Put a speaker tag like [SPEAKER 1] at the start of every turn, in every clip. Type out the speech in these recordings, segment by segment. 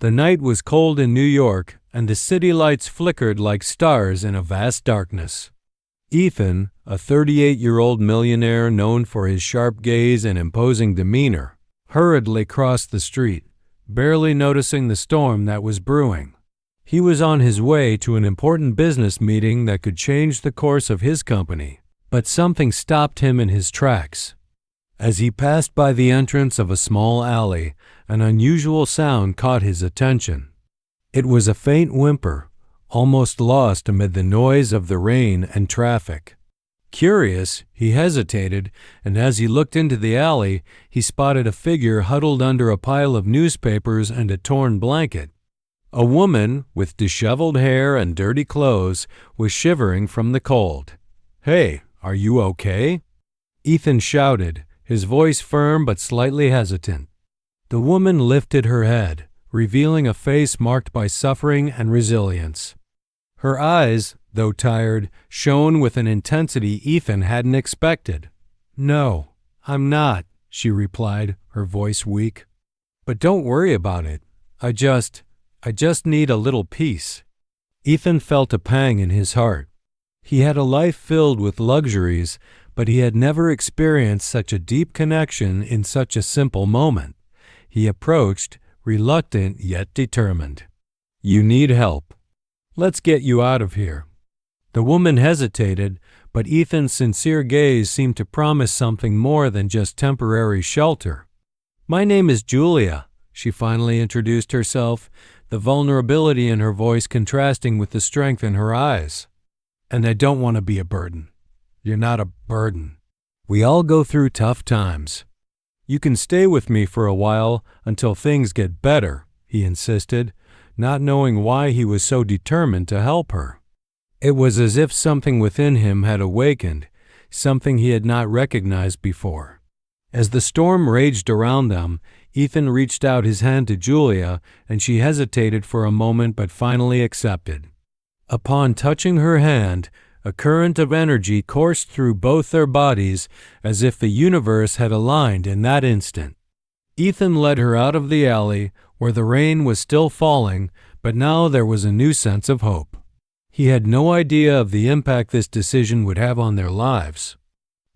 [SPEAKER 1] The night was cold in New York, and the city lights flickered like stars in a vast darkness. Ethan, a 38-year-old millionaire known for his sharp gaze and imposing demeanor, hurriedly crossed the street, barely noticing the storm that was brewing. He was on his way to an important business meeting that could change the course of his company, but something stopped him in his tracks. As he passed by the entrance of a small alley, an unusual sound caught his attention. It was a faint whimper, almost lost amid the noise of the rain and traffic. Curious, he hesitated, and as he looked into the alley, he spotted a figure huddled under a pile of newspapers and a torn blanket. A woman, with disheveled hair and dirty clothes, was shivering from the cold. "Hey, are you okay?" Ethan shouted, his voice firm but slightly hesitant. The woman lifted her head, revealing a face marked by suffering and resilience. Her eyes, though tired, shone with an intensity Ethan hadn't expected. "No, I'm not," she replied, her voice weak. "But don't worry about it. I just need a little peace." Ethan felt a pang in his heart. He had a life filled with luxuries, but he had never experienced such a deep connection in such a simple moment. He approached, reluctant yet determined. "You need help. Let's get you out of here." The woman hesitated, but Ethan's sincere gaze seemed to promise something more than just temporary shelter. "My name is Julia," she finally introduced herself, the vulnerability in her voice contrasting with the strength in her eyes. "And I don't want to be a burden." "You're not a burden. We all go through tough times. You can stay with me for a while until things get better," he insisted, not knowing why he was so determined to help her. It was as if something within him had awakened, something he had not recognized before. As the storm raged around them, Ethan reached out his hand to Julia, and she hesitated for a moment but finally accepted. Upon touching her hand, a current of energy coursed through both their bodies as if the universe had aligned in that instant. Ethan led her out of the alley, where the rain was still falling, but now there was a new sense of hope. He had no idea of the impact this decision would have on their lives.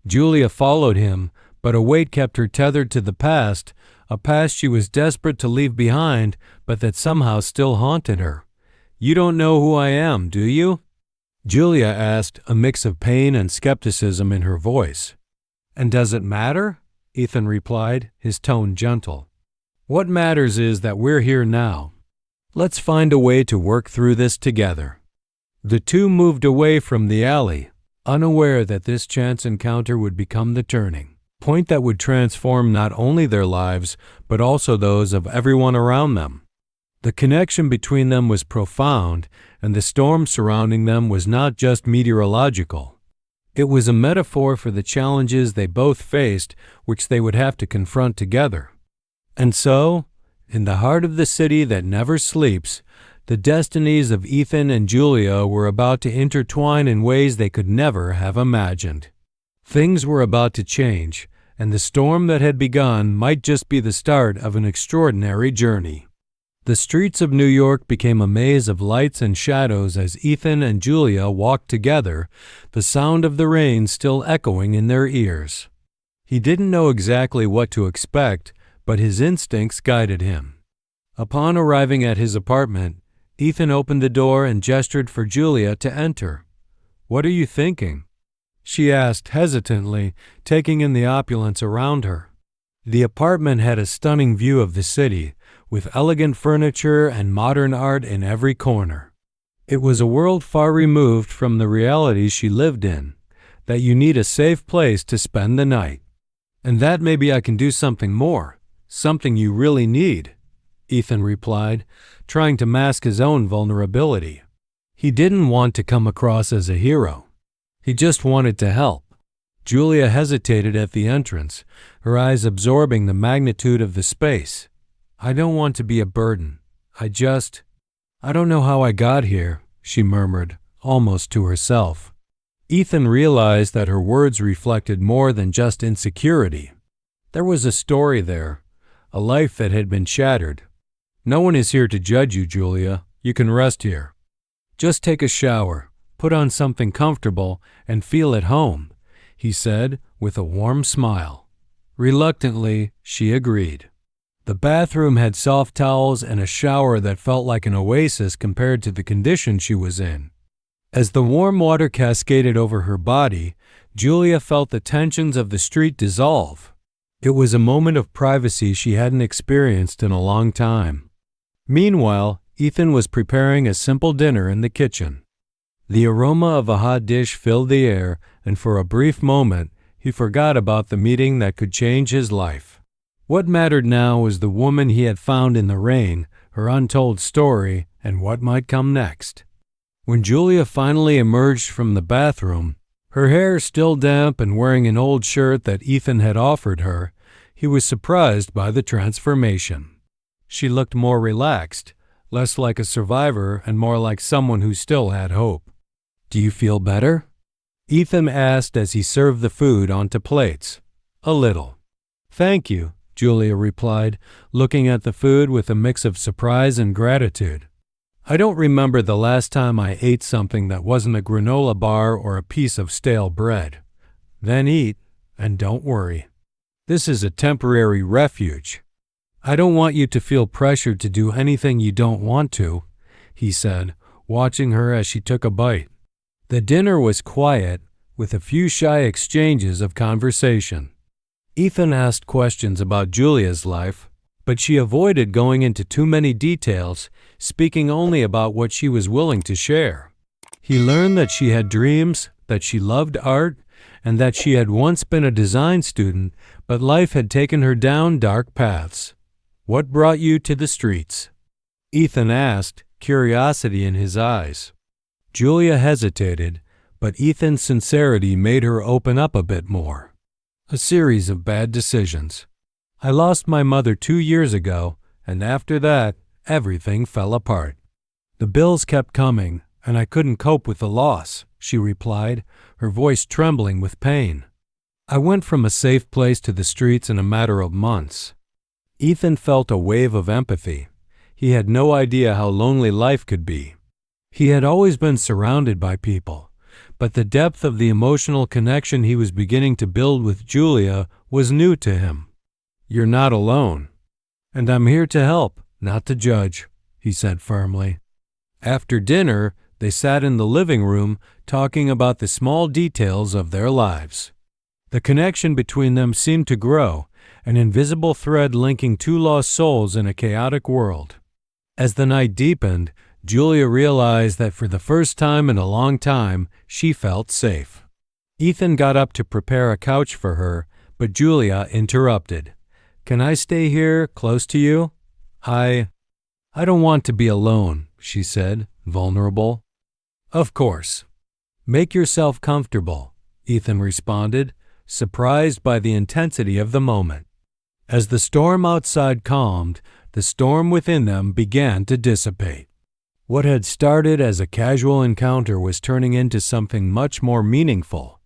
[SPEAKER 1] Julia followed him, but a weight kept her tethered to the past, a past she was desperate to leave behind, but that somehow still haunted her. "You don't know who I am, do you?" Julia asked, a mix of pain and skepticism in her voice. "And does it matter?" Ethan replied, his tone gentle. "What matters is that we're here now. Let's find a way to work through this together." The two moved away from the alley, unaware that this chance encounter would become the turning point that would transform not only their lives, but also those of everyone around them. The connection between them was profound, and the storm surrounding them was not just meteorological. It was a metaphor for the challenges they both faced, which they would have to confront together. And so, in the heart of the city that never sleeps, the destinies of Ethan and Julia were about to intertwine in ways they could never have imagined. Things were about to change, and the storm that had begun might just be the start of an extraordinary journey. The streets of New York became a maze of lights and shadows as Ethan and Julia walked together, the sound of the rain still echoing in their ears. He didn't know exactly what to expect, but his instincts guided him. Upon arriving at his apartment, Ethan opened the door and gestured for Julia to enter. "What are you thinking?" she asked hesitantly, taking in the opulence around her. The apartment had a stunning view of the city, with elegant furniture and modern art in every corner. It was a world far removed from the realities she lived in, that you need a safe place to spend the night. "And that maybe I can do something more, something you really need," Ethan replied, trying to mask his own vulnerability. He didn't want to come across as a hero. He just wanted to help. Julia hesitated at the entrance, her eyes absorbing the magnitude of the space. "I don't want to be a burden. I don't know how I got here," she murmured, almost to herself. Ethan realized that her words reflected more than just insecurity. There was a story there, a life that had been shattered. No one is here to judge you, Julia. You can rest here. Just take a shower, put on something comfortable, and feel at home, he said with a warm smile. Reluctantly, she agreed. The bathroom had soft towels and a shower that felt like an oasis compared to the condition she was in. As the warm water cascaded over her body, Julia felt the tensions of the street dissolve. It was a moment of privacy she hadn't experienced in a long time. Meanwhile, Ethan was preparing a simple dinner in the kitchen. The aroma of a hot dish filled the air, and for a brief moment, he forgot about the meeting that could change his life. What mattered now was the woman he had found in the rain, her untold story, and what might come next. When Julia finally emerged from the bathroom, her hair still damp and wearing an old shirt that Ethan had offered her, he was surprised by the transformation. She looked more relaxed, less like a survivor and more like someone who still had hope. "Do you feel better?" Ethan asked as he served the food onto plates. "A little." "Thank you," Julia replied, looking at the food with a mix of surprise and gratitude. "I don't remember the last time I ate something that wasn't a granola bar or a piece of stale bread." "Then eat, and don't worry. This is a temporary refuge. I don't want you to feel pressured to do anything you don't want to," he said, watching her as she took a bite. The dinner was quiet, with a few shy exchanges of conversation. Ethan asked questions about Julia's life, but she avoided going into too many details, speaking only about what she was willing to share. He learned that she had dreams, that she loved art, and that she had once been a design student, but life had taken her down dark paths. "What brought you to the streets?" Ethan asked, curiosity in his eyes. Julia hesitated, but Ethan's sincerity made her open up a bit more. "A series of bad decisions. I lost my mother 2 years ago, and after that, everything fell apart. The bills kept coming, and I couldn't cope with the loss," she replied, her voice trembling with pain. "I went from a safe place to the streets in a matter of months." Ethan felt a wave of empathy. He had no idea how lonely life could be. He had always been surrounded by people, but the depth of the emotional connection he was beginning to build with Julia was new to him. "You're not alone. And I'm here to help, not to judge," he said firmly. After dinner, they sat in the living room talking about the small details of their lives. The connection between them seemed to grow, an invisible thread linking two lost souls in a chaotic world. As the night deepened, Julia realized that for the first time in a long time, she felt safe. Ethan got up to prepare a couch for her, but Julia interrupted. "Can I stay here, close to you? I don't want to be alone," she said, vulnerable. "Of course. Make yourself comfortable," Ethan responded, surprised by the intensity of the moment. As the storm outside calmed, the storm within them began to dissipate. What had started as a casual encounter was turning into something much more meaningful.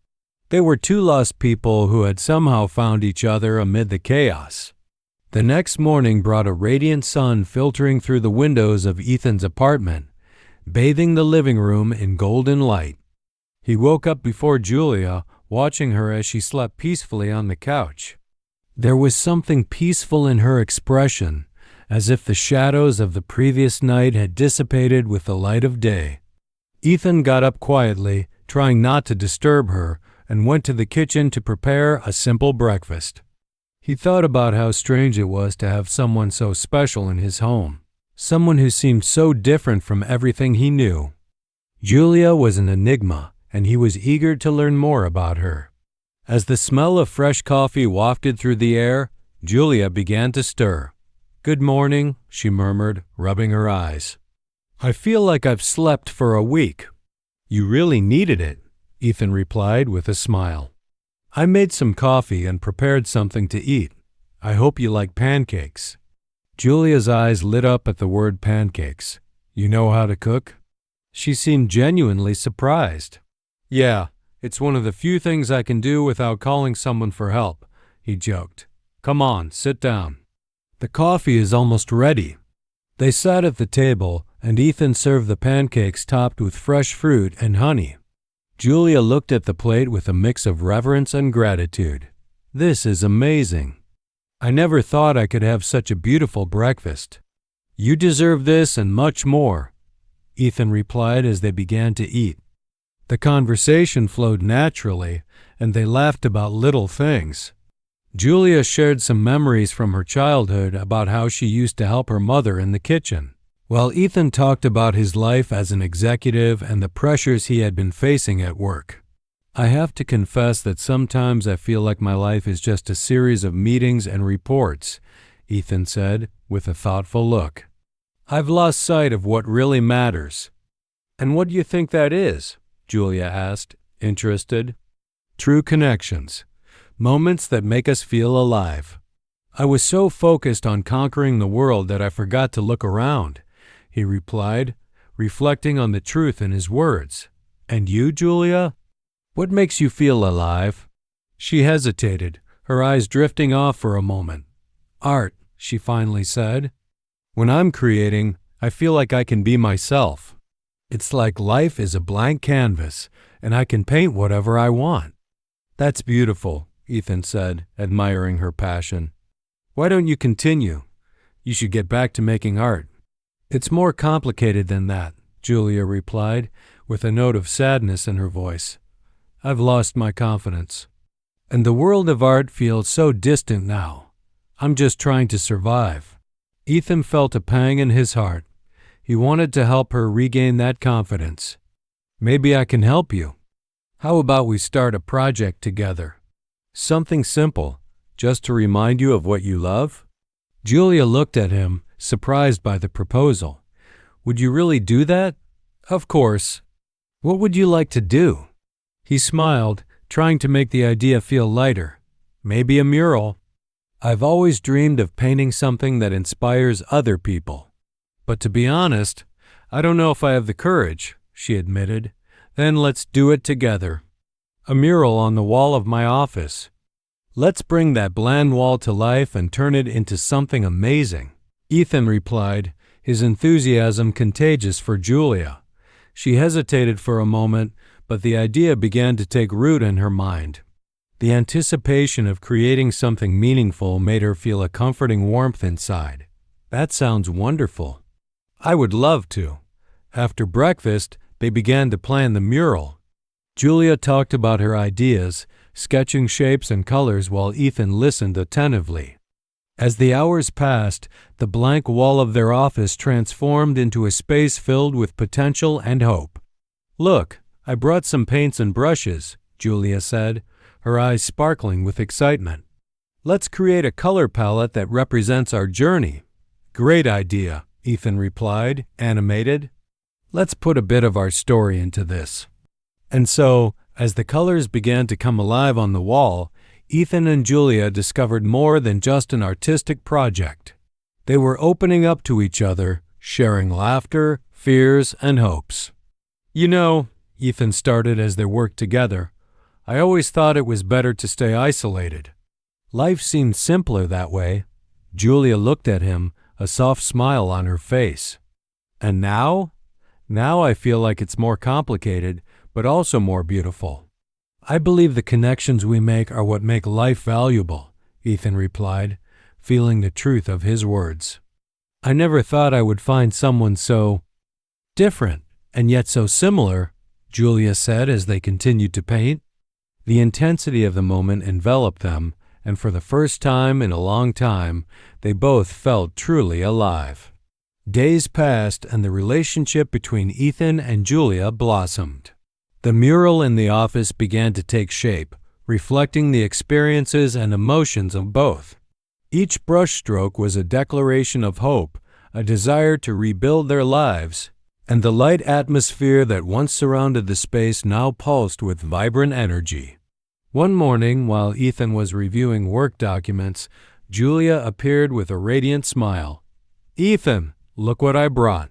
[SPEAKER 1] They were two lost people who had somehow found each other amid the chaos. The next morning brought a radiant sun filtering through the windows of Ethan's apartment, bathing the living room in golden light. He woke up before Julia, watching her as she slept peacefully on the couch. There was something peaceful in her expression, as if the shadows of the previous night had dissipated with the light of day. Ethan got up quietly, trying not to disturb her, and went to the kitchen to prepare a simple breakfast. He thought about how strange it was to have someone so special in his home, someone who seemed so different from everything he knew. Julia was an enigma, and he was eager to learn more about her. As the smell of fresh coffee wafted through the air, Julia began to stir. "Good morning," she murmured, rubbing her eyes. "I feel like I've slept for a week." "You really needed it," Ethan replied with a smile. "I made some coffee and prepared something to eat. I hope you like pancakes." Julia's eyes lit up at the word pancakes. "You know how to cook?" She seemed genuinely surprised. "Yeah, it's one of the few things I can do without calling someone for help," he joked. "Come on, sit down. The coffee is almost ready." They sat at the table, and Ethan served the pancakes topped with fresh fruit and honey. Julia looked at the plate with a mix of reverence and gratitude. "This is amazing. I never thought I could have such a beautiful breakfast." "You deserve this and much more," Ethan replied as they began to eat. The conversation flowed naturally, and they laughed about little things. Julia shared some memories from her childhood about how she used to help her mother in the kitchen, while Ethan talked about his life as an executive and the pressures he had been facing at work. "I have to confess that sometimes I feel like my life is just a series of meetings and reports," Ethan said, with a thoughtful look. "I've lost sight of what really matters." "And what do you think that is?" Julia asked, interested. "True connections. Moments that make us feel alive." "I was so focused on conquering the world that I forgot to look around," he replied, reflecting on the truth in his words. "And you, Julia? What makes you feel alive?" She hesitated, her eyes drifting off for a moment. "Art," she finally said. "When I'm creating, I feel like I can be myself. It's like life is a blank canvas, and I can paint whatever I want." "That's beautiful," Ethan said, admiring her passion. "Why don't you continue? You should get back to making art." "It's more complicated than that," Julia replied, with a note of sadness in her voice. "I've lost my confidence. And the world of art feels so distant now. I'm just trying to survive." Ethan felt a pang in his heart. He wanted to help her regain that confidence. "Maybe I can help you. How about we start a project together? Something simple, just to remind you of what you love?" Julia looked at him, surprised by the proposal. "Would you really do that?" "Of course. What would you like to do?" He smiled, trying to make the idea feel lighter. "Maybe a mural. I've always dreamed of painting something that inspires other people. But to be honest, I don't know if I have the courage," she admitted. "Then let's do it together. A mural on the wall of my office. Let's bring that bland wall to life and turn it into something amazing." Ethan replied, his enthusiasm contagious for Julia. She hesitated for a moment, but the idea began to take root in her mind. The anticipation of creating something meaningful made her feel a comforting warmth inside. "That sounds wonderful. I would love to." After breakfast, they began to plan the mural. Julia talked about her ideas, sketching shapes and colors while Ethan listened attentively. As the hours passed, the blank wall of their office transformed into a space filled with potential and hope. "Look, I brought some paints and brushes," Julia said, her eyes sparkling with excitement. "Let's create a color palette that represents our journey." "Great idea," Ethan replied, animated. "Let's put a bit of our story into this." And so, as the colors began to come alive on the wall, Ethan and Julia discovered more than just an artistic project. They were opening up to each other, sharing laughter, fears, and hopes. "You know," Ethan started as they worked together, "I always thought it was better to stay isolated. Life seemed simpler that way." Julia looked at him, a soft smile on her face. "And now? Now I feel like it's more complicated, but also more beautiful." "I believe the connections we make are what make life valuable," Ethan replied, feeling the truth of his words. "I never thought I would find someone so different and yet so similar," Julia said as they continued to paint. The intensity of the moment enveloped them, and for the first time in a long time, they both felt truly alive. Days passed, and the relationship between Ethan and Julia blossomed. The mural in the office began to take shape, reflecting the experiences and emotions of both. Each brushstroke was a declaration of hope, a desire to rebuild their lives, and the light atmosphere that once surrounded the space now pulsed with vibrant energy. One morning, while Ethan was reviewing work documents, Julia appeared with a radiant smile. "Ethan, look what I brought."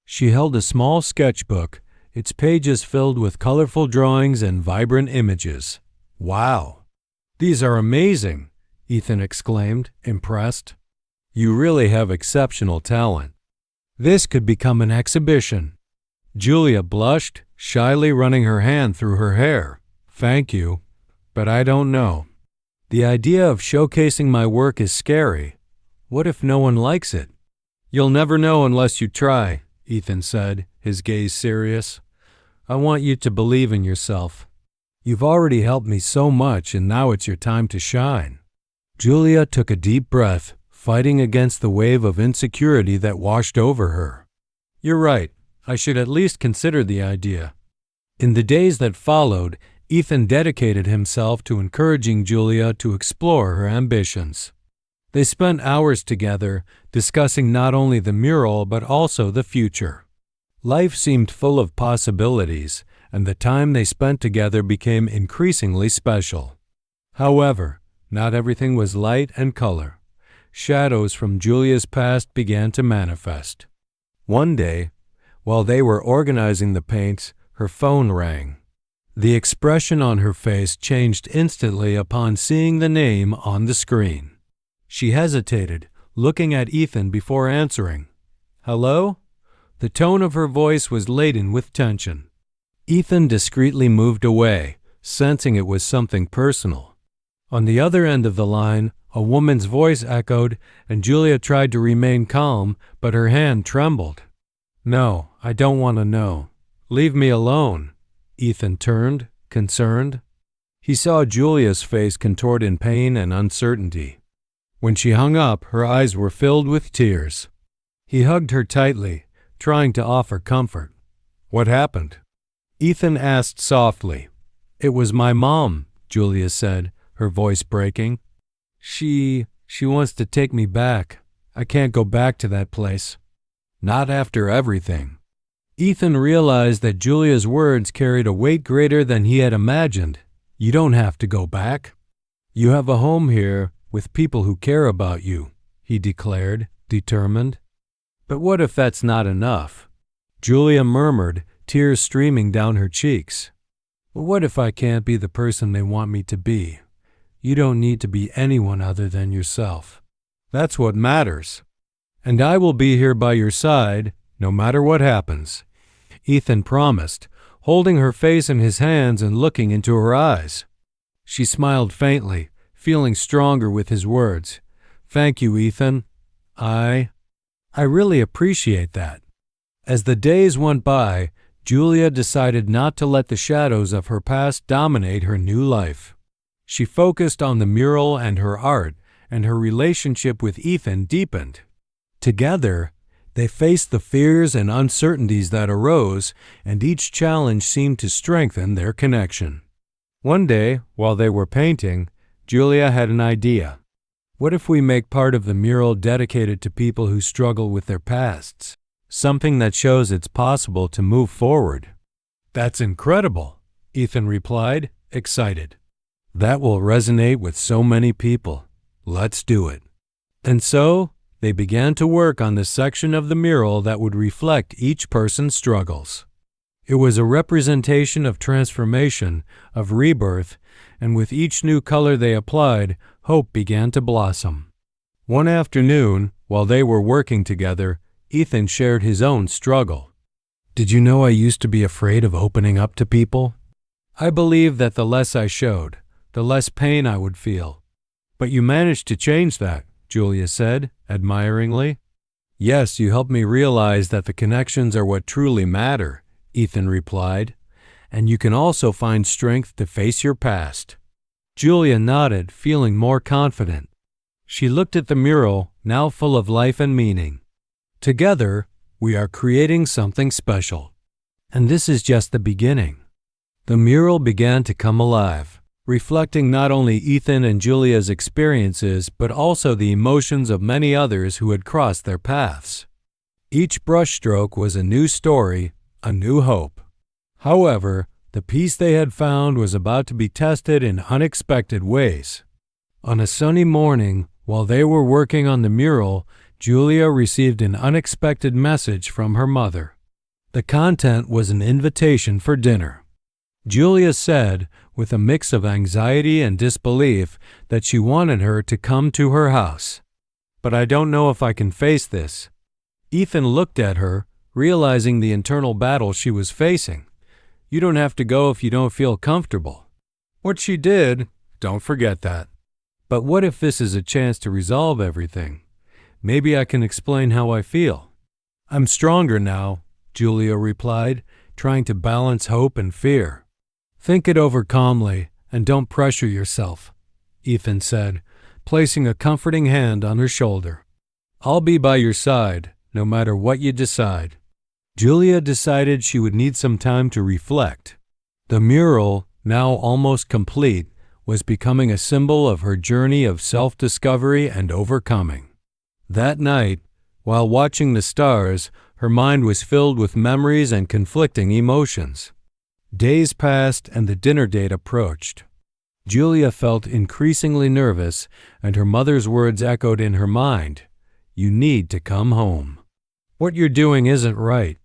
[SPEAKER 1] She held a small sketchbook, its pages filled with colorful drawings and vibrant images. "Wow, these are amazing," Ethan exclaimed, impressed. "You really have exceptional talent." This could become an exhibition. Julia blushed, shyly running her hand through her hair. Thank you, but I don't know. The idea of showcasing my work is scary. What if no one likes it? You'll never know unless you try, Ethan said, his gaze serious. I want you to believe in yourself. You've already helped me so much, and now it's your time to shine. Julia took a deep breath, fighting against the wave of insecurity that washed over her. You're right. I should at least consider the idea. In the days that followed, Ethan dedicated himself to encouraging Julia to explore her ambitions. They spent hours together, discussing not only the mural but also the future. Life seemed full of possibilities, and the time they spent together became increasingly special. However, not everything was light and color. Shadows from Julia's past began to manifest. One day, while they were organizing the paints, her phone rang. The expression on her face changed instantly upon seeing the name on the screen. She hesitated, looking at Ethan before answering. Hello? The tone of her voice was laden with tension. Ethan discreetly moved away, sensing it was something personal. On the other end of the line, a woman's voice echoed, and Julia tried to remain calm, but her hand trembled. No, I don't want to know. Leave me alone. Ethan turned, concerned. He saw Julia's face contort in pain and uncertainty. When she hung up, her eyes were filled with tears. He hugged her tightly, trying to offer comfort. What happened? Ethan asked softly. It was my mom, Julia said, her voice breaking. She wants to take me back. I can't go back to that place. Not after everything. Ethan realized that Julia's words carried a weight greater than he had imagined. You don't have to go back. You have a home here with people who care about you, he declared, determined. But what if that's not enough? Julia murmured, tears streaming down her cheeks. What if I can't be the person they want me to be? You don't need to be anyone other than yourself. That's what matters. And I will be here by your side, no matter what happens, Ethan promised, holding her face in his hands and looking into her eyes. She smiled faintly, feeling stronger with his words. Thank you, Ethan. I really appreciate that. As the days went by, Julia decided not to let the shadows of her past dominate her new life. She focused on the mural and her art, and her relationship with Ethan deepened. Together, they faced the fears and uncertainties that arose, and each challenge seemed to strengthen their connection. One day, while they were painting, Julia had an idea. What if we make part of the mural dedicated to people who struggle with their pasts? Something that shows it's possible to move forward. That's incredible, Ethan replied, excited. That will resonate with so many people. Let's do it. And so, they began to work on the section of the mural that would reflect each person's struggles. It was a representation of transformation, of rebirth, and with each new color they applied, hope began to blossom. One afternoon, while they were working together, Ethan shared his own struggle. Did you know I used to be afraid of opening up to people? I believed that the less I showed, the less pain I would feel. But you managed to change that, Julia said, admiringly. Yes, you helped me realize that the connections are what truly matter, Ethan replied, and you can also find strength to face your past. Julia nodded, feeling more confident. She looked at the mural, now full of life and meaning. Together, we are creating something special. And this is just the beginning. The mural began to come alive, reflecting not only Ethan and Julia's experiences, but also the emotions of many others who had crossed their paths. Each brushstroke was a new story, a new hope. However, the piece they had found was about to be tested in unexpected ways. On a sunny morning, while they were working on the mural, Julia received an unexpected message from her mother. The content was an invitation for dinner. Julia said, with a mix of anxiety and disbelief, that she wanted her to come to her house. But I don't know if I can face this. Ethan looked at her, realizing the internal battle she was facing. You don't have to go if you don't feel comfortable. What she did, don't forget that. But what if this is a chance to resolve everything? Maybe I can explain how I feel. I'm stronger now, Julia replied, trying to balance hope and fear. Think it over calmly and don't pressure yourself, Ethan said, placing a comforting hand on her shoulder. I'll be by your side, no matter what you decide. Julia decided she would need some time to reflect. The mural, now almost complete, was becoming a symbol of her journey of self-discovery and overcoming. That night, while watching the stars, her mind was filled with memories and conflicting emotions. Days passed and the dinner date approached. Julia felt increasingly nervous, and her mother's words echoed in her mind. You need to come home. What you're doing isn't right.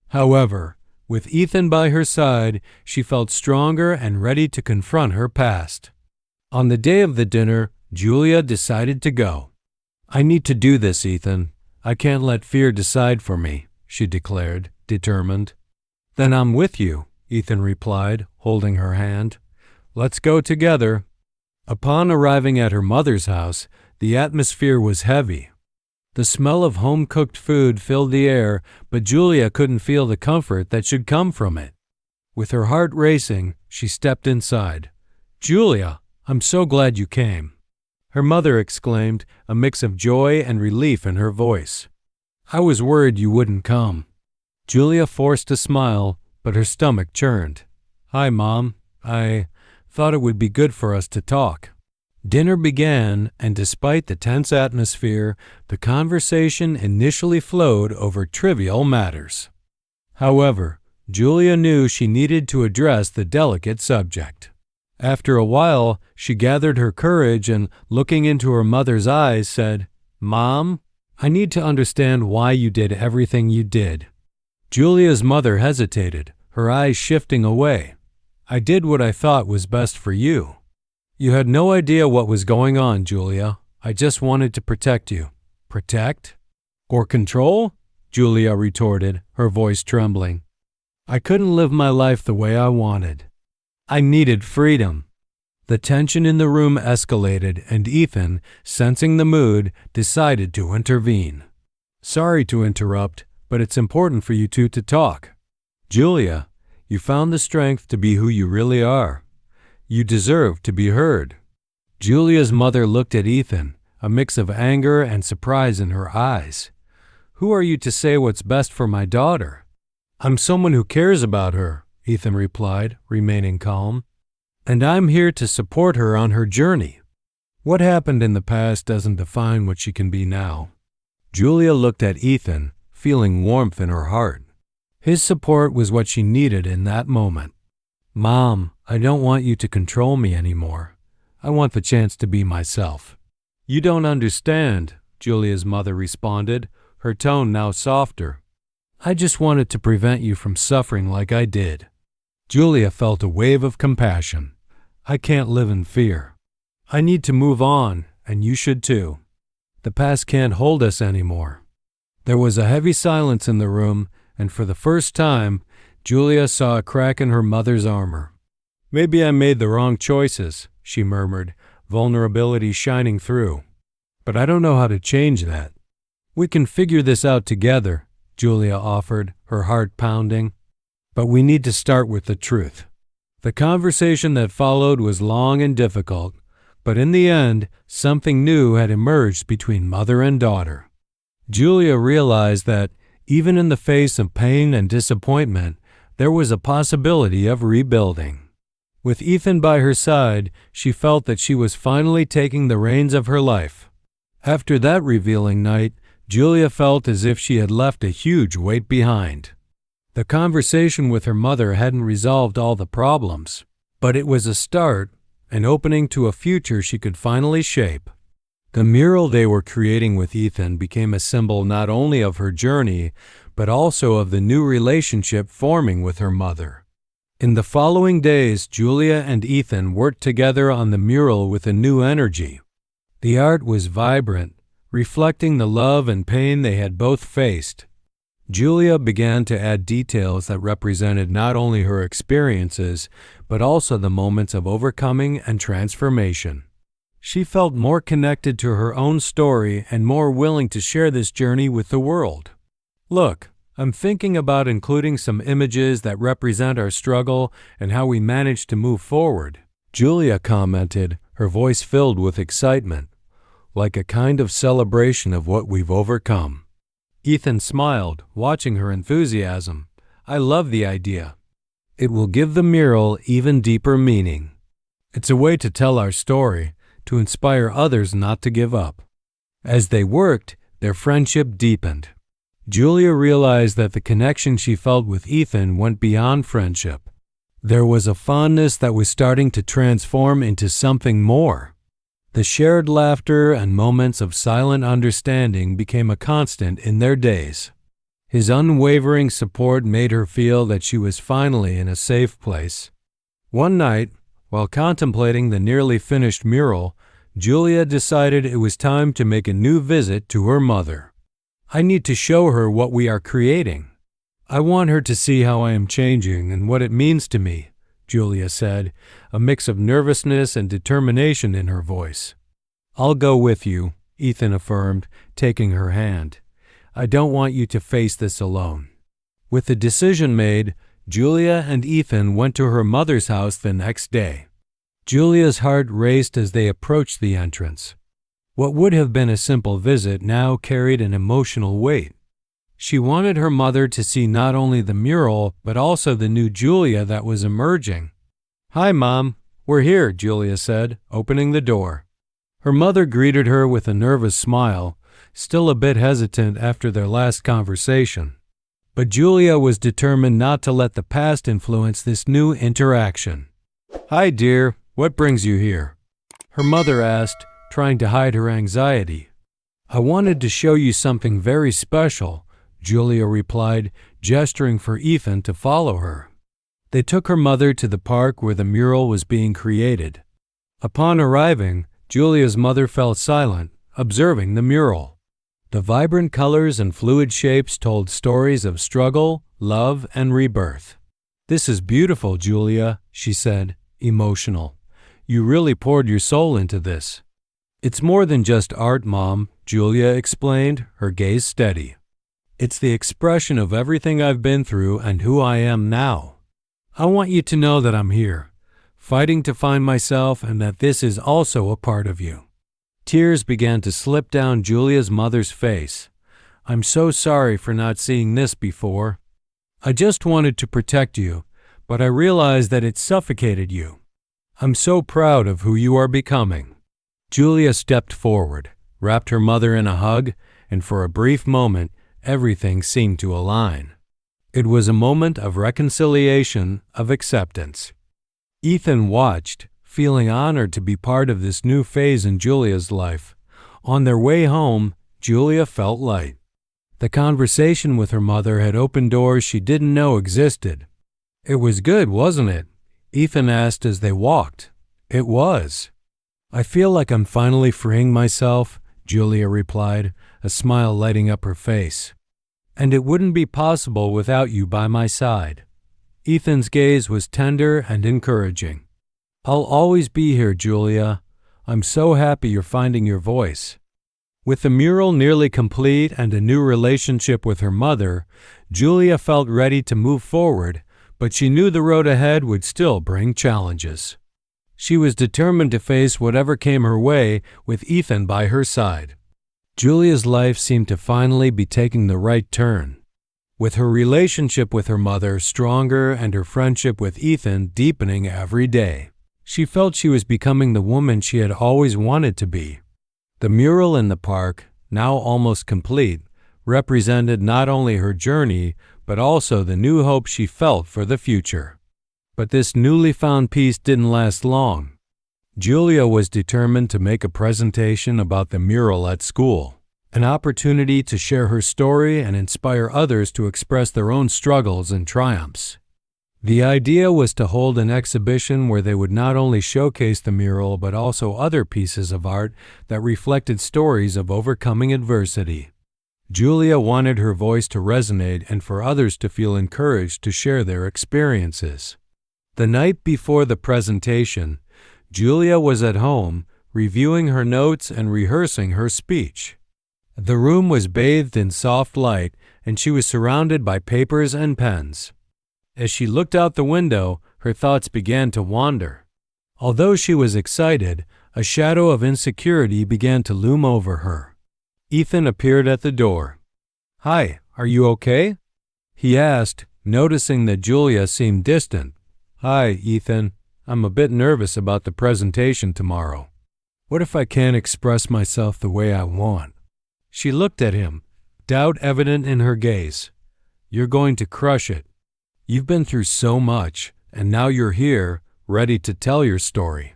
[SPEAKER 1] However, with Ethan by her side, she felt stronger and ready to confront her past. On the day of the dinner, Julia decided to go. I need to do this, Ethan. I can't let fear decide for me, she declared, determined. Then I'm with you, Ethan replied, holding her hand. Let's go together. Upon arriving at her mother's house, the atmosphere was heavy. The smell of home-cooked food filled the air, but Julia couldn't feel the comfort that should come from it. With her heart racing, she stepped inside. Julia, I'm so glad you came, her mother exclaimed, a mix of joy and relief in her voice. I was worried you wouldn't come. Julia forced a smile, but her stomach churned. Hi, Mom. I thought it would be good for us to talk. Dinner began, and despite the tense atmosphere, the conversation initially flowed over trivial matters. However, Julia knew she needed to address the delicate subject. After a while, she gathered her courage and, looking into her mother's eyes, said, Mom, I need to understand why you did everything you did. Julia's mother hesitated, her eyes shifting away. I did what I thought was best for you. You had no idea what was going on, Julia. I just wanted to protect you. Protect? Or control? Julia retorted, her voice trembling. I couldn't live my life the way I wanted. I needed freedom. The tension in the room escalated, and Ethan, sensing the mood, decided to intervene. Sorry to interrupt, but it's important for you two to talk. Julia, you found the strength to be who you really are. You deserve to be heard. Julia's mother looked at Ethan, a mix of anger and surprise in her eyes. Who are you to say what's best for my daughter? I'm someone who cares about her, Ethan replied, remaining calm. And I'm here to support her on her journey. What happened in the past doesn't define what she can be now. Julia looked at Ethan, feeling warmth in her heart. His support was what she needed in that moment. Mom, I don't want you to control me anymore. I want the chance to be myself. You don't understand, Julia's mother responded, her tone now softer. I just wanted to prevent you from suffering like I did. Julia felt a wave of compassion. I can't live in fear. I need to move on, and you should too. The past can't hold us anymore. There was a heavy silence in the room, and for the first time, Julia saw a crack in her mother's armor. Maybe I made the wrong choices, she murmured, vulnerability shining through. But I don't know how to change that. We can figure this out together, Julia offered, her heart pounding. But we need to start with the truth. The conversation that followed was long and difficult, but in the end, something new had emerged between mother and daughter. Julia realized that, even in the face of pain and disappointment, there was a possibility of rebuilding. With Ethan by her side, she felt that she was finally taking the reins of her life. After that revealing night, Julia felt as if she had left a huge weight behind. The conversation with her mother hadn't resolved all the problems, but it was a start, an opening to a future she could finally shape. The mural they were creating with Ethan became a symbol not only of her journey, but also of the new relationship forming with her mother. In the following days, Julia and Ethan worked together on the mural with a new energy. The art was vibrant, reflecting the love and pain they had both faced. Julia began to add details that represented not only her experiences, but also the moments of overcoming and transformation. She felt more connected to her own story and more willing to share this journey with the world. "Look, I'm thinking about including some images that represent our struggle and how we managed to move forward," Julia commented, her voice filled with excitement, "like a kind of celebration of what we've overcome." Ethan smiled, watching her enthusiasm. "I love the idea. It will give the mural even deeper meaning. It's a way to tell our story, to inspire others not to give up." As they worked, their friendship deepened. Julia realized that the connection she felt with Ethan went beyond friendship. There was a fondness that was starting to transform into something more. The shared laughter and moments of silent understanding became a constant in their days. His unwavering support made her feel that she was finally in a safe place. One night, while contemplating the nearly finished mural, Julia decided it was time to make a new visit to her mother. "I need to show her what we are creating. I want her to see how I am changing and what it means to me," Julia said, a mix of nervousness and determination in her voice. "I'll go with you," Ethan affirmed, taking her hand. "I don't want you to face this alone." With the decision made, Julia and Ethan went to her mother's house the next day. Julia's heart raced as they approached the entrance. What would have been a simple visit now carried an emotional weight. She wanted her mother to see not only the mural, but also the new Julia that was emerging. "Hi, Mom. We're here," Julia said, opening the door. Her mother greeted her with a nervous smile, still a bit hesitant after their last conversation. But Julia was determined not to let the past influence this new interaction. "Hi, dear. What brings you here?" her mother asked, trying to hide her anxiety. "I wanted to show you something very special," Julia replied, gesturing for Ethan to follow her. They took her mother to the park where the mural was being created. Upon arriving, Julia's mother fell silent, observing the mural. The vibrant colors and fluid shapes told stories of struggle, love, and rebirth. "This is beautiful, Julia," she said, emotional. "You really poured your soul into this." "It's more than just art, Mom," Julia explained, her gaze steady. "It's the expression of everything I've been through and who I am now. I want you to know that I'm here, fighting to find myself, and that this is also a part of you." Tears began to slip down Julia's mother's face. "I'm so sorry for not seeing this before. I just wanted to protect you, but I realized that it suffocated you. I'm so proud of who you are becoming." Julia stepped forward, wrapped her mother in a hug, and for a brief moment, everything seemed to align. It was a moment of reconciliation, of acceptance. Ethan watched, feeling honored to be part of this new phase in Julia's life. On their way home, Julia felt light. The conversation with her mother had opened doors she didn't know existed. "It was good, wasn't it?" Ethan asked as they walked. "It was." "I feel like I'm finally freeing myself," Julia replied, a smile lighting up her face. "And it wouldn't be possible without you by my side." Ethan's gaze was tender and encouraging. "I'll always be here, Julia. I'm so happy you're finding your voice." With the mural nearly complete and a new relationship with her mother, Julia felt ready to move forward, but she knew the road ahead would still bring challenges. She was determined to face whatever came her way with Ethan by her side. Julia's life seemed to finally be taking the right turn. With her relationship with her mother stronger and her friendship with Ethan deepening every day, she felt she was becoming the woman she had always wanted to be. The mural in the park, now almost complete, represented not only her journey, but also the new hope she felt for the future. But this newly found peace didn't last long. Julia was determined to make a presentation about the mural at school, an opportunity to share her story and inspire others to express their own struggles and triumphs. The idea was to hold an exhibition where they would not only showcase the mural but also other pieces of art that reflected stories of overcoming adversity. Julia wanted her voice to resonate and for others to feel encouraged to share their experiences. The night before the presentation, Julia was at home, reviewing her notes and rehearsing her speech. The room was bathed in soft light, and she was surrounded by papers and pens. As she looked out the window, her thoughts began to wander. Although she was excited, a shadow of insecurity began to loom over her. Ethan appeared at the door. "Hi, are you okay?" he asked, noticing that Julia seemed distant. "Hi, Ethan. I'm a bit nervous about the presentation tomorrow. What if I can't express myself the way I want?" She looked at him, doubt evident in her gaze. "You're going to crush it. You've been through so much, and now you're here, ready to tell your story.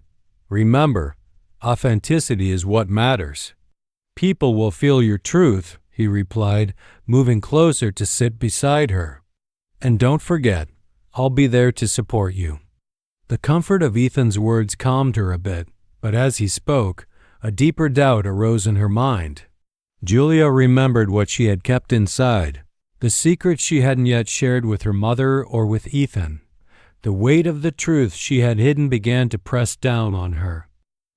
[SPEAKER 1] Remember, authenticity is what matters." "People will feel your truth," he replied, moving closer to sit beside her. "And don't forget, I'll be there to support you." The comfort of Ethan's words calmed her a bit, but as he spoke, a deeper doubt arose in her mind. Julia remembered what she had kept inside, the secret she hadn't yet shared with her mother or with Ethan. The weight of the truth she had hidden began to press down on her.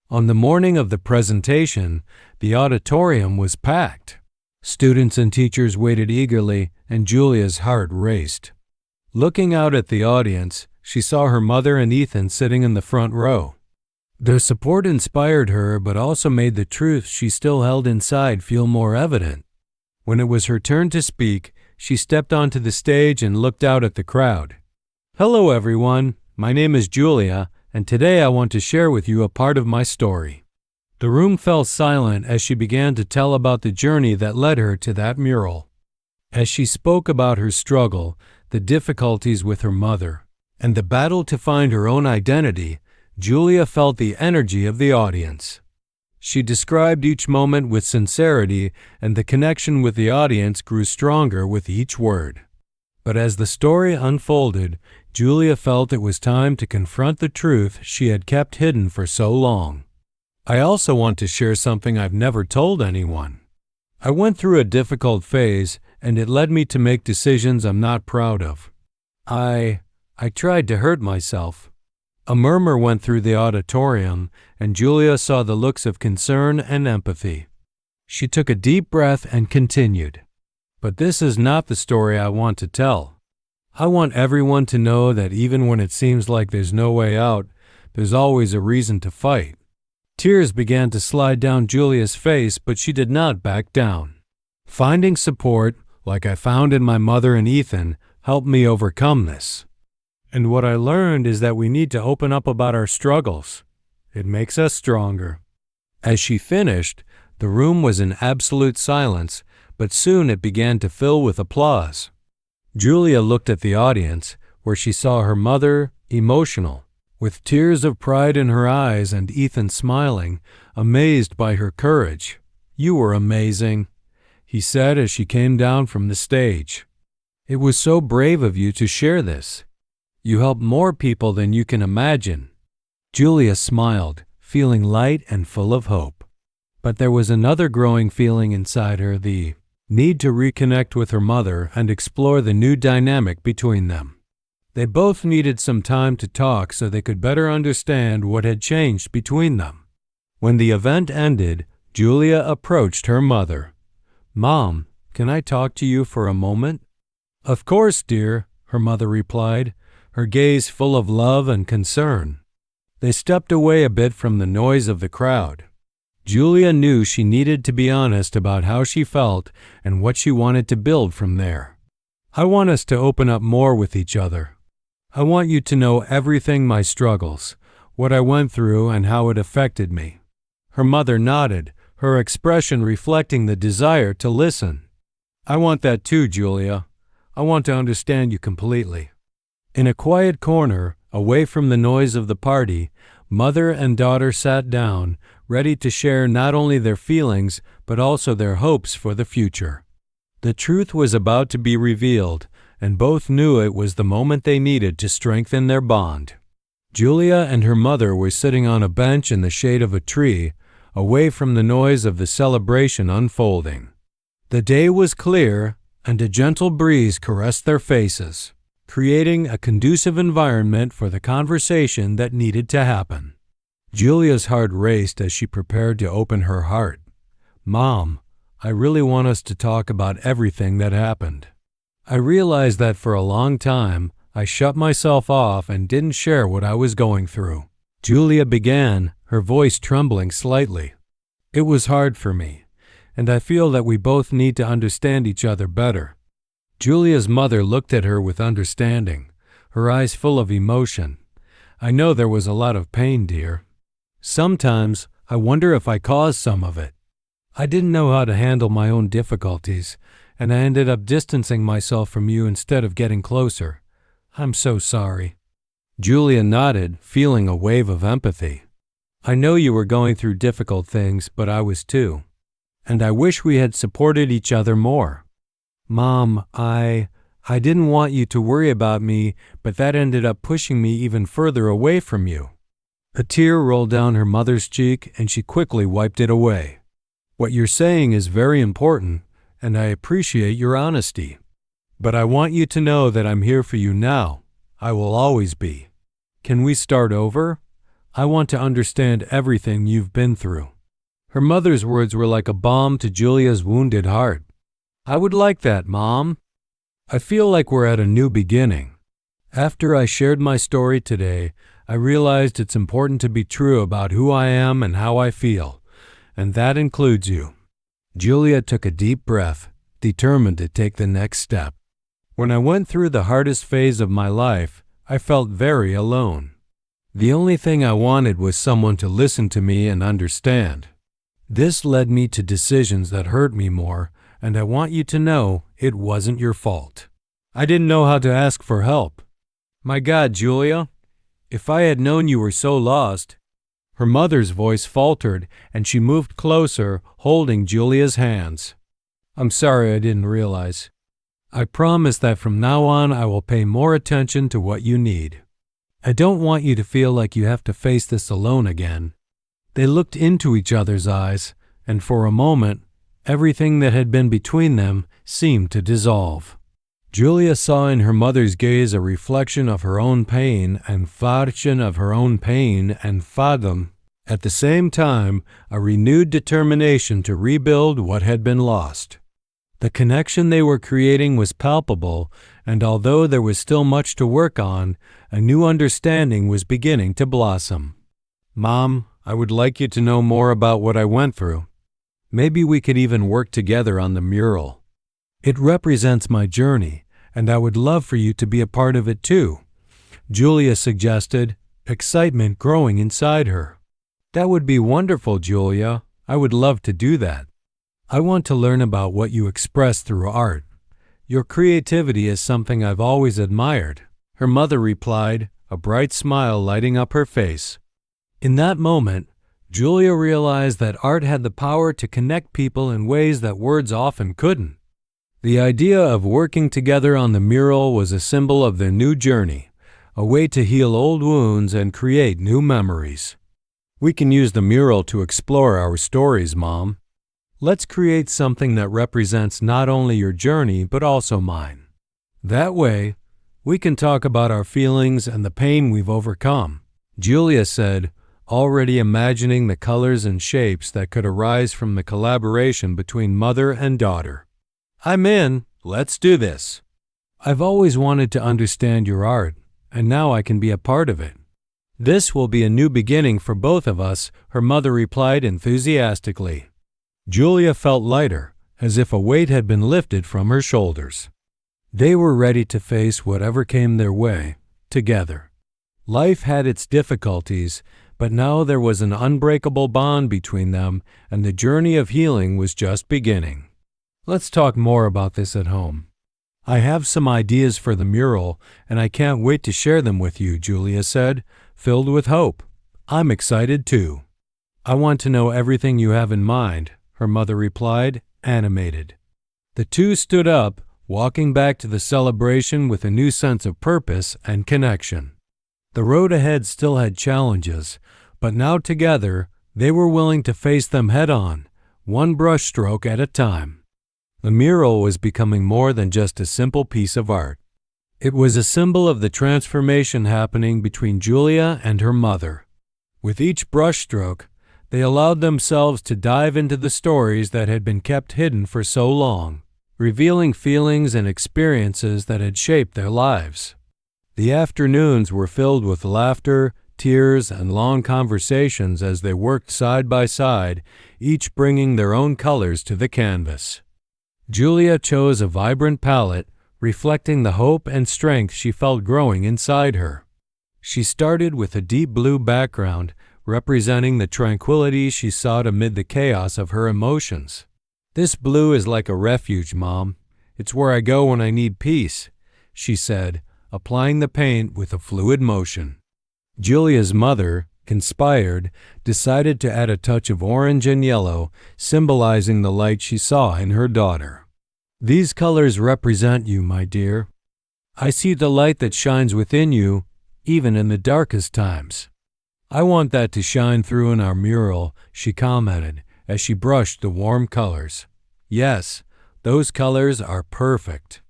[SPEAKER 1] On the morning of the presentation, the auditorium was packed. Students and teachers waited eagerly, and Julia's heart raced. Looking out at the audience, she saw her mother and Ethan sitting in the front row. Their support inspired her, but also made the truth she still held inside feel more evident. When it was her turn to speak, she stepped onto the stage and looked out at the crowd. "Hello, everyone. My name is Julia, and today I want to share with you a part of my story." The room fell silent as she began to tell about the journey that led her to that mural. As she spoke about her struggle, the difficulties with her mother, and the battle to find her own identity, Julia felt the energy of the audience. She described each moment with sincerity, and the connection with the audience grew stronger with each word. But as the story unfolded, Julia felt it was time to confront the truth she had kept hidden for so long. "I also want to share something I've never told anyone. I went through a difficult phase, and it led me to make decisions I'm not proud of. I tried to hurt myself." A murmur went through the auditorium, and Julia saw the looks of concern and empathy. She took a deep breath and continued. "But this is not the story I want to tell. I want everyone to know that even when it seems like there's no way out, there's always a reason to fight." Tears began to slide down Julia's face, but she did not back down. "Finding support, like I found in my mother and Ethan, helped me overcome this. And what I learned is that we need to open up about our struggles. It makes us stronger." As she finished, the room was in absolute silence, but soon it began to fill with applause. Julia looked at the audience, where she saw her mother, emotional, with tears of pride in her eyes, and Ethan smiling, amazed by her courage. "You were amazing," he said as she came down from the stage. "It was so brave of you to share this. You helped more people than you can imagine." Julia smiled, feeling light and full of hope. But there was another growing feeling inside her, the need to reconnect with her mother and explore the new dynamic between them. They both needed some time to talk so they could better understand what had changed between them. When the event ended, Julia approached her mother. "Mom, can I talk to you for a moment?" "Of course, dear," her mother replied, her gaze full of love and concern. They stepped away a bit from the noise of the crowd. Julia knew she needed to be honest about how she felt and what she wanted to build from there. "I want us to open up more with each other. I want you to know everything, my struggles, what I went through and how it affected me." Her mother nodded, her expression reflecting the desire to listen. "I want that too, Julia. I want to understand you completely." In a quiet corner, away from the noise of the party, mother and daughter sat down, ready to share not only their feelings but also their hopes for the future. The truth was about to be revealed, and both knew it was the moment they needed to strengthen their bond. Julia and her mother were sitting on a bench in the shade of a tree, away from the noise of the celebration unfolding. The day was clear, and a gentle breeze caressed their faces, creating a conducive environment for the conversation that needed to happen. Julia's heart raced as she prepared to open her heart. "Mom, I really want us to talk about everything that happened. I realized that for a long time, I shut myself off and didn't share what I was going through." Julia began, her voice trembling slightly. "It was hard for me, and I feel that we both need to understand each other better." Julia's mother looked at her with understanding, her eyes full of emotion. "I know there was a lot of pain, dear. Sometimes I wonder if I caused some of it. I didn't know how to handle my own difficulties, and I ended up distancing myself from you instead of getting closer. I'm so sorry." Julia nodded, feeling a wave of empathy. "I know you were going through difficult things, but I was too. And I wish we had supported each other more. Mom, I didn't want you to worry about me, but that ended up pushing me even further away from you." A tear rolled down her mother's cheek, and she quickly wiped it away. "What you're saying is very important, and I appreciate your honesty. But I want you to know that I'm here for you now. I will always be. Can we start over? I want to understand everything you've been through." Her mother's words were like a balm to Julia's wounded heart. "I would like that, Mom. I feel like we're at a new beginning. After I shared my story today, I realized it's important to be true about who I am and how I feel, and that includes you." Julia took a deep breath, determined to take the next step. "When I went through the hardest phase of my life, I felt very alone. The only thing I wanted was someone to listen to me and understand. This led me to decisions that hurt me more, and I want you to know it wasn't your fault. I didn't know how to ask for help. My God, Julia, if I had known you were so lost." Her mother's voice faltered, and she moved closer, holding Julia's hands. "I'm sorry I didn't realize. I promise that from now on I will pay more attention to what you need. I don't want you to feel like you have to face this alone again." They looked into each other's eyes, and for a moment, everything that had been between them seemed to dissolve. Julia saw in her mother's gaze a reflection of her own pain and Fathom of her own pain and Fathom, at the same time, a renewed determination to rebuild what had been lost. The connection they were creating was palpable, and although there was still much to work on, a new understanding was beginning to blossom. "Mom, I would like you to know more about what I went through. Maybe we could even work together on the mural. It represents my journey, and I would love for you to be a part of it too," Julia suggested, excitement growing inside her. "That would be wonderful, Julia. I would love to do that. I want to learn about what you express through art. Your creativity is something I've always admired," her mother replied, a bright smile lighting up her face. In that moment, Julia realized that art had the power to connect people in ways that words often couldn't. The idea of working together on the mural was a symbol of their new journey, a way to heal old wounds and create new memories. "We can use the mural to explore our stories, Mom. Let's create something that represents not only your journey but also mine. That way, we can talk about our feelings and the pain we've overcome," Julia said, already imagining the colors and shapes that could arise from the collaboration between mother and daughter. "I'm in. Let's do this. I've always wanted to understand your art, and now I can be a part of it." "This will be a new beginning for both of us," her mother replied enthusiastically. Julia felt lighter, as if a weight had been lifted from her shoulders. They were ready to face whatever came their way, together. Life had its difficulties, but now there was an unbreakable bond between them, and the journey of healing was just beginning. "Let's talk more about this at home. I have some ideas for the mural, and I can't wait to share them with you," Julia said, filled with hope. "I'm excited too." "I want to know everything you have in mind," her mother replied, animated. The two stood up, walking back to the celebration with a new sense of purpose and connection. The road ahead still had challenges, but now together they were willing to face them head-on, one brushstroke at a time. The mural was becoming more than just a simple piece of art. It was a symbol of the transformation happening between Julia and her mother. With each brushstroke, they allowed themselves to dive into the stories that had been kept hidden for so long, revealing feelings and experiences that had shaped their lives. The afternoons were filled with laughter, tears, and long conversations as they worked side by side, each bringing their own colors to the canvas. Julia chose a vibrant palette, reflecting the hope and strength she felt growing inside her. She started with a deep blue background, representing the tranquility she sought amid the chaos of her emotions. "This blue is like a refuge, Mom. It's where I go when I need peace," she said, applying the paint with a fluid motion. Julia's mother, inspired, decided to add a touch of orange and yellow, symbolizing the light she saw in her daughter. "These colors represent you, my dear. I see the light that shines within you, even in the darkest times. I want that to shine through in our mural," she commented as she brushed the warm colors. "Yes, those colors are perfect."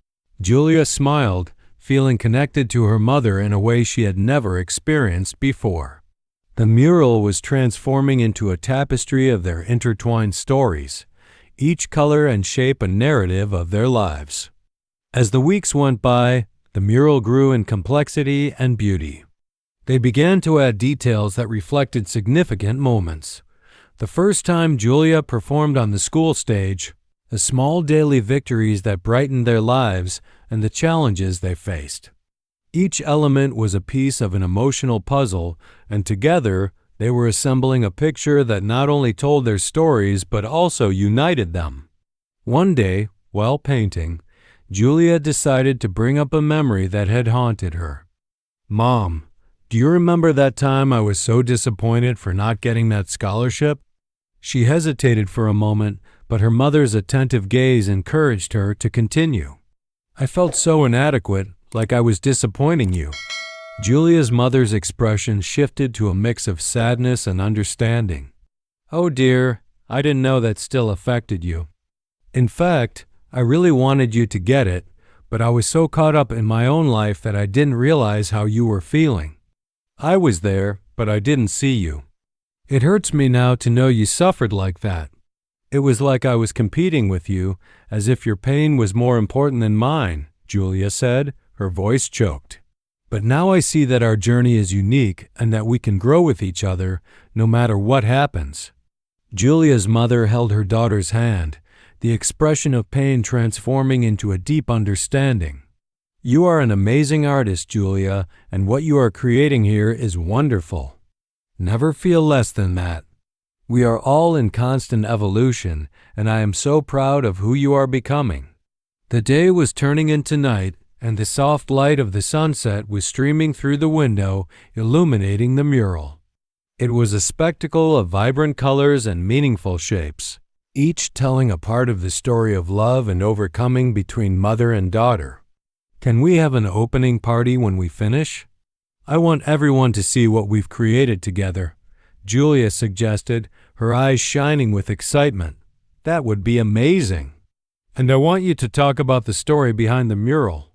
[SPEAKER 1] Julia smiled, feeling connected to her mother in a way she had never experienced before. The mural was transforming into a tapestry of their intertwined stories, each color and shape a narrative of their lives. As the weeks went by, the mural grew in complexity and beauty. They began to add details that reflected significant moments. The first time Julia performed on the school stage, the small daily victories that brightened their lives, and the challenges they faced. Each element was a piece of an emotional puzzle, and together they were assembling a picture that not only told their stories but also united them. One day, while painting, Julia decided to bring up a memory that had haunted her. "Mom, do you remember that time I was so disappointed for not getting that scholarship?" She hesitated for a moment, but her mother's attentive gaze encouraged her to continue. "I felt so inadequate, like I was disappointing you." Julia's mother's expression shifted to a mix of sadness and understanding. "Oh dear, I didn't know that still affected you. In fact, I really wanted you to get it, but I was so caught up in my own life that I didn't realize how you were feeling. I was there, but I didn't see you. It hurts me now to know you suffered like that. It was like I was competing with you, as if your pain was more important than mine," Julia said, her voice choked. "But now I see that our journey is unique and that we can grow with each other, no matter what happens." Julia's mother held her daughter's hand, the expression of pain transforming into a deep understanding. "You are an amazing artist, Julia, and what you are creating here is wonderful. Never feel less than that. We are all in constant evolution, and I am so proud of who you are becoming." The day was turning into night, and the soft light of the sunset was streaming through the window, illuminating the mural. It was a spectacle of vibrant colors and meaningful shapes, each telling a part of the story of love and overcoming between mother and daughter. "Can we have an opening party when we finish? I want everyone to see what we've created together," Julia suggested, her eyes shining with excitement. "That would be amazing. And I want you to talk about the story behind the mural.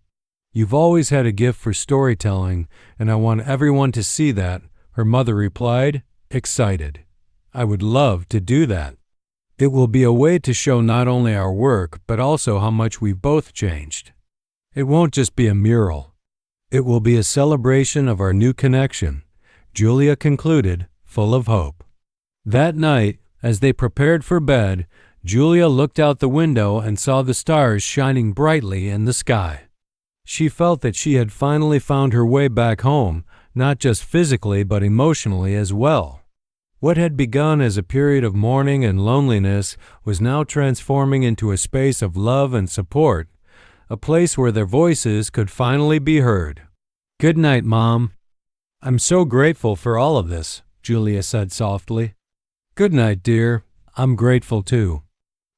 [SPEAKER 1] You've always had a gift for storytelling, and I want everyone to see that," her mother replied, excited. "I would love to do that. It will be a way to show not only our work, but also how much we've both changed. It won't just be a mural. It will be a celebration of our new connection," Julia concluded, full of hope. That night, as they prepared for bed, Julia looked out the window and saw the stars shining brightly in the sky. She felt that she had finally found her way back home, not just physically but emotionally as well. What had begun as a period of mourning and loneliness was now transforming into a space of love and support, a place where their voices could finally be heard. "Good night, Mom. I'm so grateful for all of this," Julia said softly. "Good night, dear. I'm grateful too.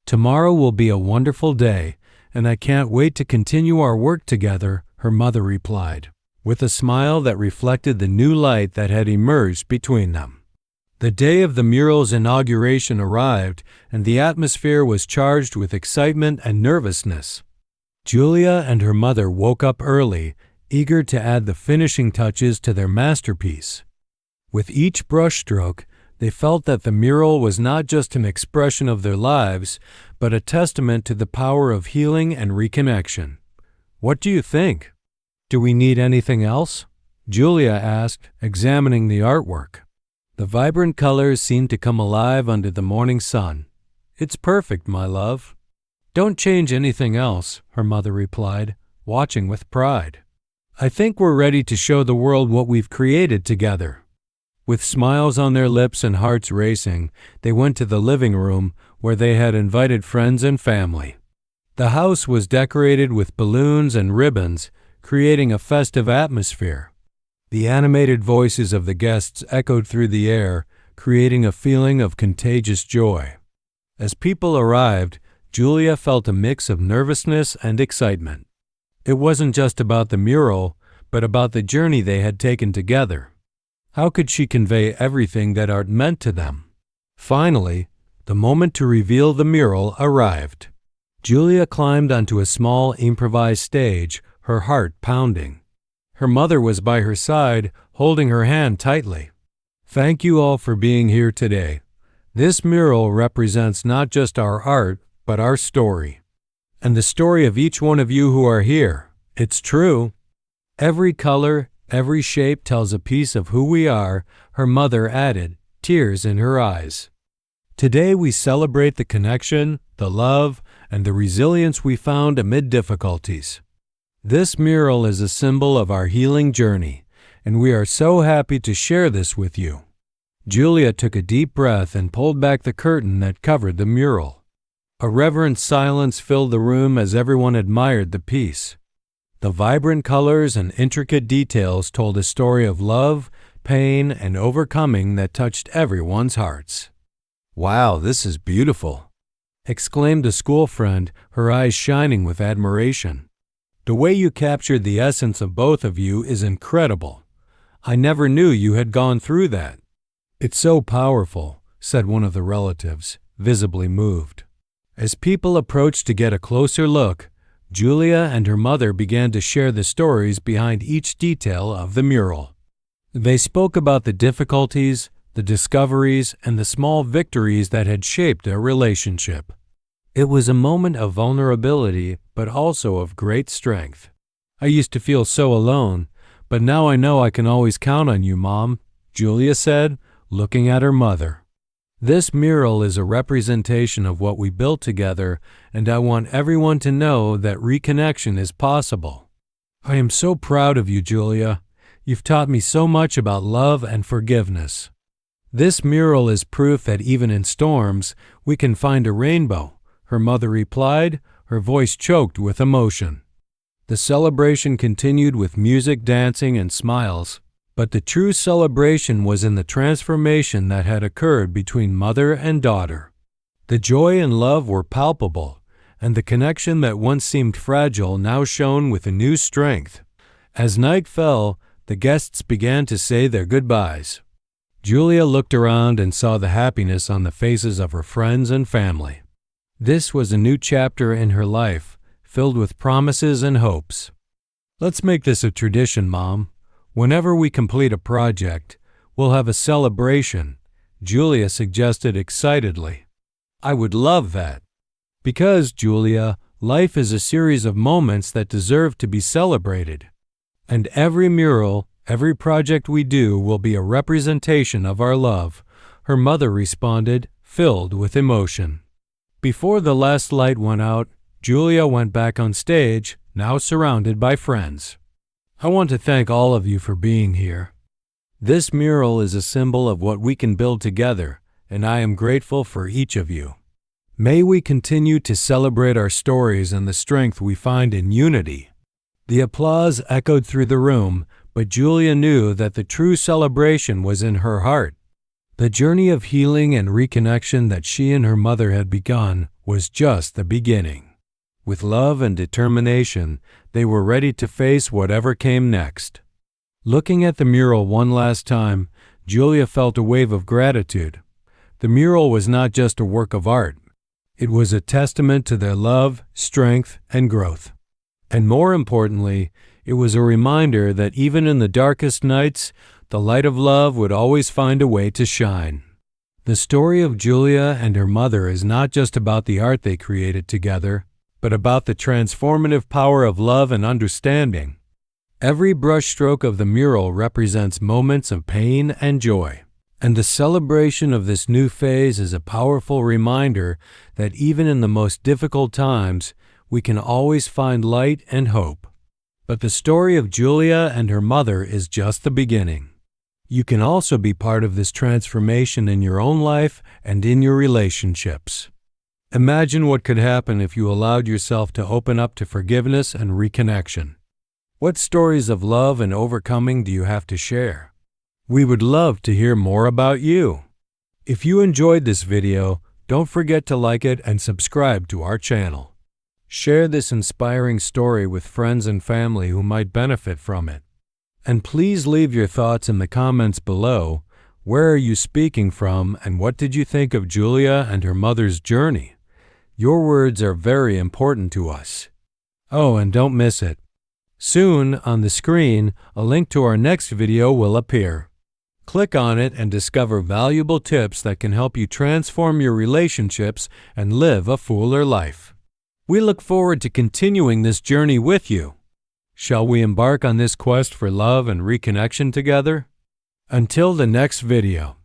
[SPEAKER 1] Tomorrow will be a wonderful day, and I can't wait to continue our work together," her mother replied, with a smile that reflected the new light that had emerged between them. The day of the mural's inauguration arrived, and the atmosphere was charged with excitement and nervousness. Julia and her mother woke up early, eager to add the finishing touches to their masterpiece. With each brushstroke, they felt that the mural was not just an expression of their lives, but a testament to the power of healing and reconnection. "What do you think? Do we need anything else?" Julia asked, examining the artwork. The vibrant colors seemed to come alive under the morning sun. "It's perfect, my love." "Don't change anything else," her mother replied, watching with pride. "I think we're ready to show the world what we've created together." With smiles on their lips and hearts racing, they went to the living room where they had invited friends and family. The house was decorated with balloons and ribbons, creating a festive atmosphere. The animated voices of the guests echoed through the air, creating a feeling of contagious joy. As people arrived, Julia felt a mix of nervousness and excitement. It wasn't just about the mural, but about the journey they had taken together. How could she convey everything that art meant to them? Finally, the moment to reveal the mural arrived. Julia climbed onto a small improvised stage, her heart pounding. Her mother was by her side, holding her hand tightly. "Thank you all for being here today. This mural represents not just our art, but our story. And the story of each one of you who are here. It's true. Every color, every shape tells a piece of who we are," her mother added, tears in her eyes. "Today we celebrate the connection, the love, and the resilience we found amid difficulties. This mural is a symbol of our healing journey, and we are so happy to share this with you." Julia took a deep breath and pulled back the curtain that covered the mural. A reverent silence filled the room as everyone admired the piece. The vibrant colors and intricate details told a story of love, pain, and overcoming that touched everyone's hearts. "Wow, this is beautiful," exclaimed a school friend, her eyes shining with admiration. "The way you captured the essence of both of you is incredible. I never knew you had gone through that." "It's so powerful," said one of the relatives, visibly moved. As people approached to get a closer look, Julia and her mother began to share the stories behind each detail of the mural. They spoke about the difficulties, the discoveries, and the small victories that had shaped their relationship. It was a moment of vulnerability, but also of great strength. "I used to feel so alone, but now I know I can always count on you, Mom," Julia said, looking at her mother. "This mural is a representation of what we built together, and I want everyone to know that reconnection is possible." "I am so proud of you, Julia. You've taught me so much about love and forgiveness." "This mural is proof that even in storms, we can find a rainbow," her mother replied, her voice choked with emotion. The celebration continued with music, dancing, and smiles. But the true celebration was in the transformation that had occurred between mother and daughter. The joy and love were palpable, and the connection that once seemed fragile now shone with a new strength. As night fell, the guests began to say their goodbyes. Julia looked around and saw the happiness on the faces of her friends and family. This was a new chapter in her life, filled with promises and hopes. "Let's make this a tradition, Mom. Whenever we complete a project, we'll have a celebration," Julia suggested excitedly. "I would love that." "Because, Julia, life is a series of moments that deserve to be celebrated. And every mural, every project we do will be a representation of our love," her mother responded, filled with emotion. Before the last light went out, Julia went back on stage, now surrounded by friends. "I want to thank all of you for being here. This mural is a symbol of what we can build together, and I am grateful for each of you. May we continue to celebrate our stories and the strength we find in unity." The applause echoed through the room, but Julia knew that the true celebration was in her heart. The journey of healing and reconnection that she and her mother had begun was just the beginning. With love and determination, they were ready to face whatever came next. Looking at the mural one last time, Julia felt a wave of gratitude. The mural was not just a work of art. It was a testament to their love, strength, and growth. And more importantly, it was a reminder that even in the darkest nights, the light of love would always find a way to shine. The story of Julia and her mother is not just about the art they created together, but about the transformative power of love and understanding. Every brushstroke of the mural represents moments of pain and joy, and the celebration of this new phase is a powerful reminder that even in the most difficult times, we can always find light and hope. But the story of Julia and her mother is just the beginning. You can also be part of this transformation in your own life and in your relationships. Imagine what could happen if you allowed yourself to open up to forgiveness and reconnection. What stories of love and overcoming do you have to share? We would love to hear more about you. If you enjoyed this video, don't forget to like it and subscribe to our channel. Share this inspiring story with friends and family who might benefit from it. And please leave your thoughts in the comments below. Where are you speaking from, and what did you think of Julia and her mother's journey? Your words are very important to us. Oh, and don't miss it. Soon, on the screen, a link to our next video will appear. Click on it and discover valuable tips that can help you transform your relationships and live a fuller life. We look forward to continuing this journey with you. Shall we embark on this quest for love and reconnection together? Until the next video.